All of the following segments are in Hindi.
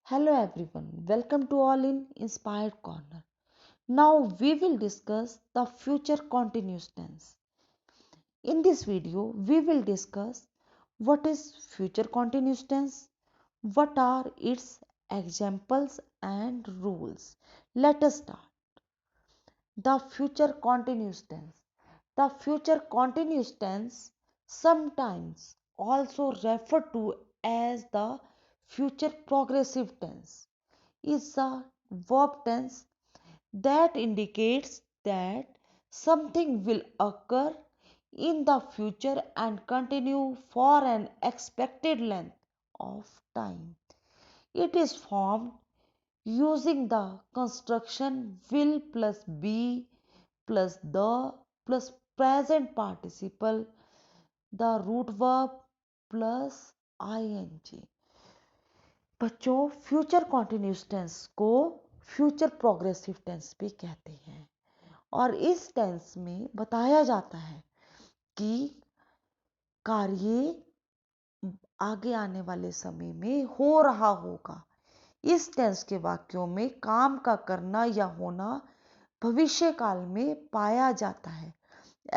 Hello everyone, welcome to all in Inspired Corner. Now we will discuss the future continuous tense. In this video, we will discuss what is future continuous tense, what are its examples and rules. Let us start. The future continuous tense. The future continuous tense, sometimes also referred to as the future progressive tense, is a verb tense that indicates that something will occur in the future and continue for an expected length of time. It is formed using the construction will plus be plus the plus present participle, the root verb plus ing. बच्चों, फ्यूचर कॉन्टिन्यूस टेंस को फ्यूचर प्रोग्रेसिव टेंस भी कहते हैं और इस टेंस में बताया जाता है कि कार्य आगे आने वाले समय में हो रहा होगा। इस टेंस के वाक्यों में काम का करना या होना भविष्य काल में पाया जाता है।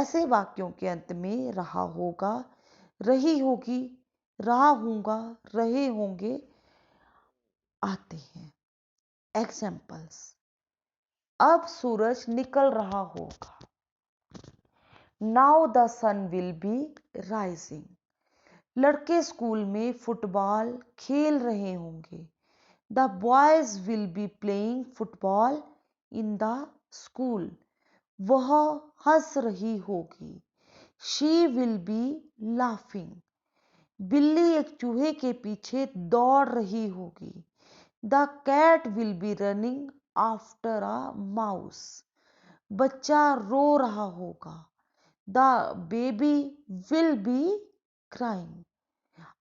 ऐसे वाक्यों के अंत में रहा होगा, रही होगी, रहा होगा, रहे होंगे आते हैं। एग्जाम्पल्स: अब सूरज निकल रहा होगा। Now the sun will be rising. लड़के स्कूल में फुटबॉल खेल रहे होंगे। The boys will be playing football in the school. वह हंस रही होगी। She will be laughing. बिल्ली एक चूहे के पीछे दौड़ रही होगी। The cat will be running after a mouse. बच्चा रो रहा होगा। The baby will be crying.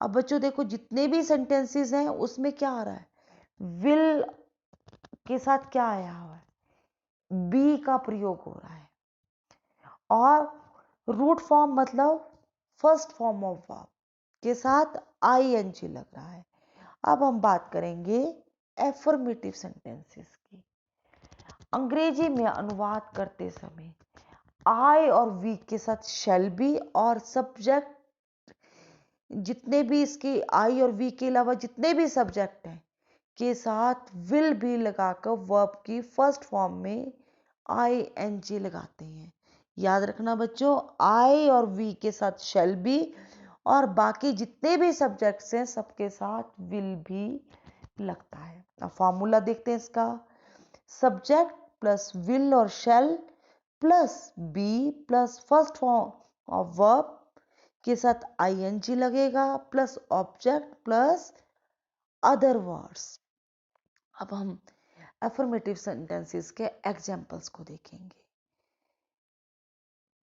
अब बच्चों देखो, जितने भी सेंटेंसेस हैं उसमें क्या आ रहा है? विल के साथ क्या आया हुआ है? बी का प्रयोग हो रहा है और रूट फॉर्म मतलब फर्स्ट फॉर्म ऑफ वर्ब के साथ आईएनजी लग रहा है। अब हम बात करेंगे एफर्मेटिव सेंटेंसेस की। अंग्रेजी में अनुवाद करते समय आई और वी के साथ शैल बी और सब्जेक्ट, जितने भी इसके आई और वी के अलावा जितने भी सब्जेक्ट हैं के साथ विल भी लगाकर वर्ब की फर्स्ट फॉर्म में आई एन जी लगाते हैं। याद रखना बच्चों, आई और वी के साथ शैल बी और बाकी जितने भी सब्जेक्ट्स हैं सबके साथ विल भी लगता है। अब फॉर्मूला देखते हैं इसका। सब्जेक्ट प्लस विल और shall plus be plus first form of verb के साथ आईएनजी लगेगा plus object plus other words. अब हम अफर्मेटिव सेंटेंसेस के एग्जाम्पल्स को देखेंगे।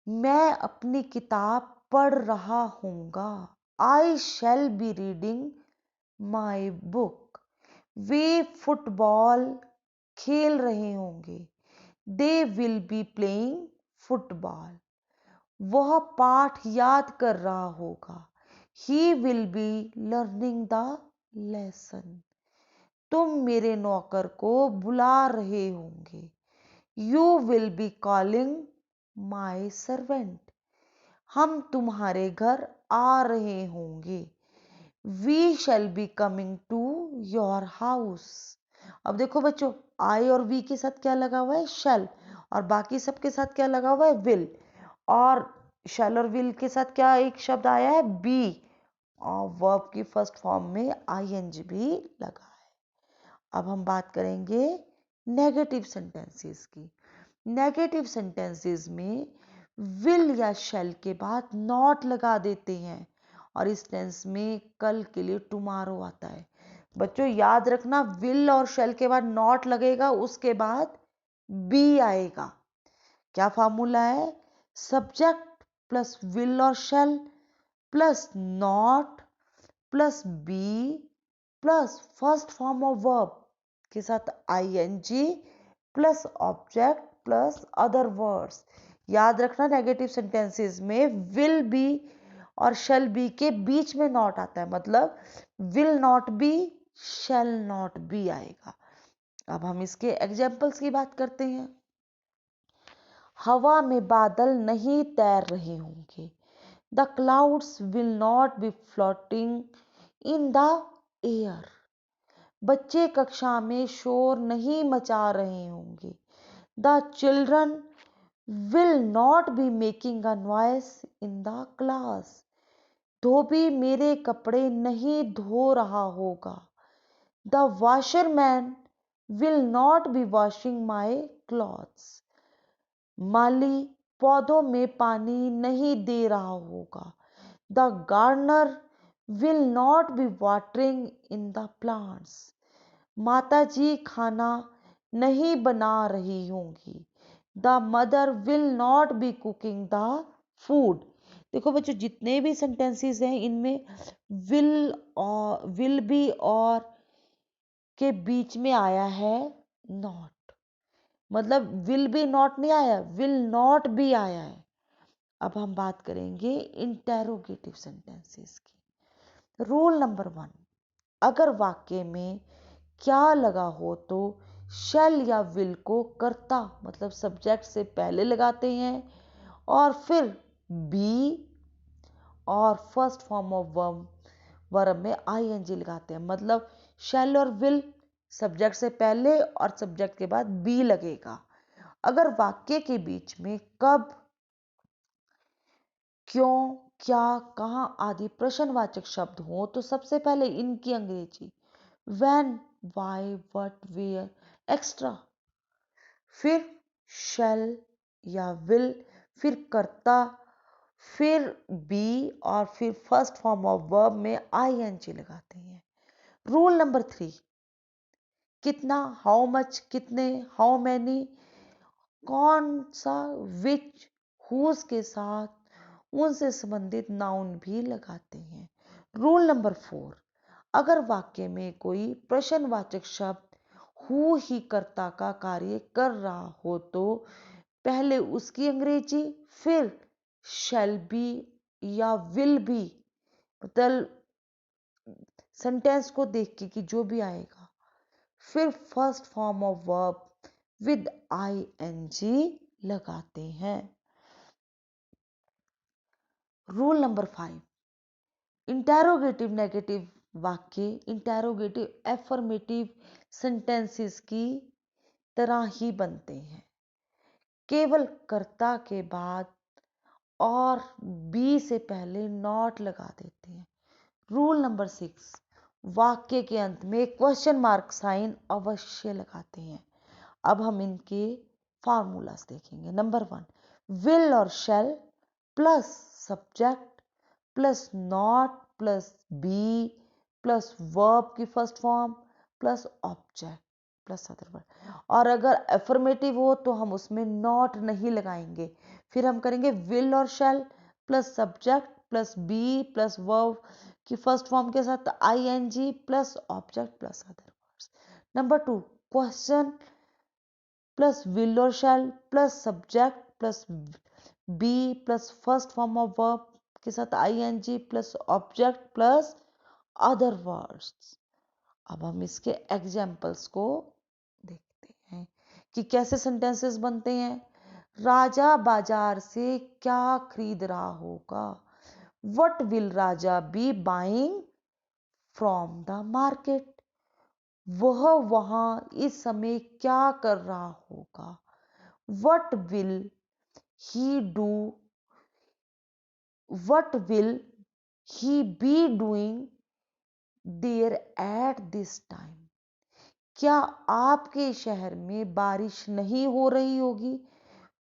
मैं अपनी किताब पढ़ रहा हूँगा। I shall be reading my book. वे फुटबॉल खेल रहे होंगे। They will be playing football. वह पाठ याद कर रहा होगा। He will be learning the lesson. तुम मेरे नौकर को बुला रहे होंगे। You will be calling my servant. हम तुम्हारे घर आ रहे होंगे। We shall be coming to your house. अब देखो बच्चों, आई और वी के साथ क्या लगा हुआ है? शैल। और बाकी सबके साथ क्या लगा हुआ है? विल। और शैल और विल के साथ क्या एक शब्द आया है? बी। और वर्ब की फर्स्ट फॉर्म में आईएनजी भी लगा है। अब हम बात करेंगे नेगेटिव सेंटेंसेस की। नेगेटिव सेंटेंसेस में विल या शैल के बाद नॉट लगा देते हैं और इस टेंस में कल के लिए टुमारो आता है। बच्चों याद रखना, विल और शैल के बाद नॉट लगेगा, उसके बाद बी आएगा। क्या फॉर्मूला है? सब्जेक्ट प्लस विल और shall plus not plus be plus first form of verb के साथ ING plus object plus other words. याद रखना, नेगेटिव सेंटेंसेस में विल बी और शैल बी के बीच में नॉट आता है, मतलब will not be shall not be आएगा। अब हम इसके एग्जाम्पल्स की बात करते हैं। हवा में बादल नहीं तैर रहे होंगे। The clouds will not be floating in the air. बच्चे कक्षा में शोर नहीं मचा रहे होंगे। The children will not be making a noise in the class. धोबी मेरे कपड़े नहीं धो रहा होगा। The washerman will not be washing my clothes. माली पौधों में पानी नहीं दे रहा होगा। The gardener will not be watering in the plants. माताजी खाना नहीं बना रही होंगी। The mother will not be cooking the food. देखो बच्चों, जितने भी सेंटेंसेस हैं इनमें विल बी और के बीच में आया है नॉट, मतलब विल बी नॉट नहीं आया, विल नॉट भी आया है। अब हम बात करेंगे इंटेरोगेटिव सेंटेंसेस की। रूल नंबर 1, अगर वाक्य में क्या लगा हो तो शैल या विल को कर्ता मतलब सब्जेक्ट से पहले लगाते हैं और फिर बी और फर्स्ट फॉर्म ऑफ वर्ब में आईएनजी लगाते हैं। मतलब शैल और विल सब्जेक्ट से पहले और सब्जेक्ट के बाद बी लगेगा। अगर वाक्य के बीच में कब, क्यों, क्या, कहां आदि प्रश्नवाचक शब्द हो तो सबसे पहले इनकी अंग्रेजी when, why, what, where, extra, फिर shall या will, फिर कर्ता, फिर बी और फिर फर्स्ट फॉर्म ऑफ वर्ब में आईएनजी लगाते हैं। रूल नंबर 3, कितना, हाउ मच, कितने, हाउ मैनी, कौन सा, विच, हुज के साथ उनसे संबंधित नाउन भी लगाते हैं। रूल नंबर 4, अगर वाक्य में कोई प्रश्नवाचक शब्द हु ही कर्ता का कार्य कर रहा हो तो पहले उसकी अंग्रेजी, फिर शैल बी या विल बी, मतलब सेंटेंस को देख के कि जो भी आएगा, फिर first form of verb with ING लगाते हैं। रूल नंबर 5, इंटेरोगेटिव नेगेटिव वाक्य इंटेरोगेटिव एफर्मेटिव सेंटेंसेस की तरह ही बनते हैं, केवल कर्ता के बाद और बी से पहले नॉट लगा देते हैं। रूल नंबर 6, वाक्य के अंत में क्वेश्चन मार्क साइन अवश्य लगाते हैं। अब हम इनके फार्मूलास देखेंगे। नंबर 1, विल और shall plus subject plus not plus be plus verb की first form plus object plus other word. और अगर एफर्मेटिव हो तो हम उसमें नॉट नहीं लगाएंगे, फिर हम करेंगे विल और shall plus subject plus be plus verb की फर्स्ट फॉर्म के साथ ING plus object plus other words. Number 2, question plus will और shall plus subject plus be plus first form of verb के साथ ING plus object plus other words. अब हम इसके एग्जाम्पल्स को देखते हैं कि कैसे सेंटेंसेस बनते हैं। राजा बाजार से क्या खरीद रहा होगा। What will Raja B buying from the market. वह वहां इस समय क्या कर रहा होगा। What will he do, what will he be doing there at this time। क्या आपके शहर में बारिश नहीं हो रही होगी।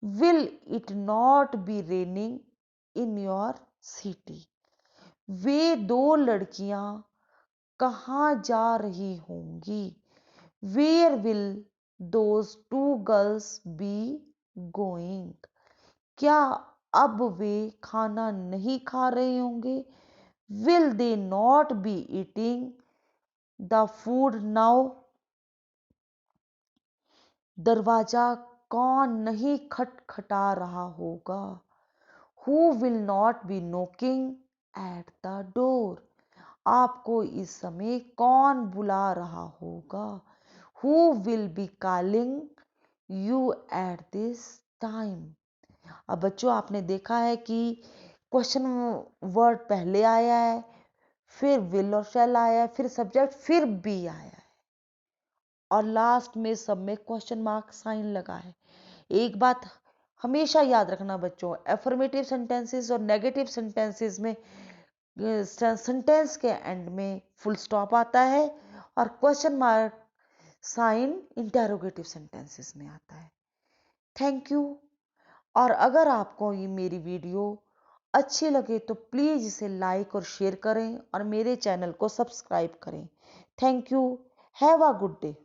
Will it not be raining in your city। वे दो लड़कियां कहाँ जा रही होंगी। Where will those two girls be going। क्या अब वे खाना नहीं खा रहे होंगे। Will they not be eating the food now। दरवाजा कौन नहीं खटखटा रहा होगा। Who will not be knocking at the door। आपको इस समय कौन बुला रहा होगा? Who will be calling you at this time? अब बच्चों आपने देखा है कि क्वेश्चन वर्ड पहले आया है, फिर विल और शैल आया है, फिर सब्जेक्ट, फिर बी आया है और लास्ट में सब में क्वेश्चन मार्क साइन लगा है। एक बात हमेशा याद रखना बच्चों, एफर्मेटिव सेंटेंसेस और नेगेटिव सेंटेंसेस में सेंटेंस के एंड में फुल स्टॉप आता है और question mark sign interrogative sentences में आता है। Thank you. और अगर आपको ये मेरी वीडियो अच्छी लगे तो प्लीज़ इसे लाइक और शेयर करें और मेरे चैनल को सब्सक्राइब करें। Thank you. Have a good day.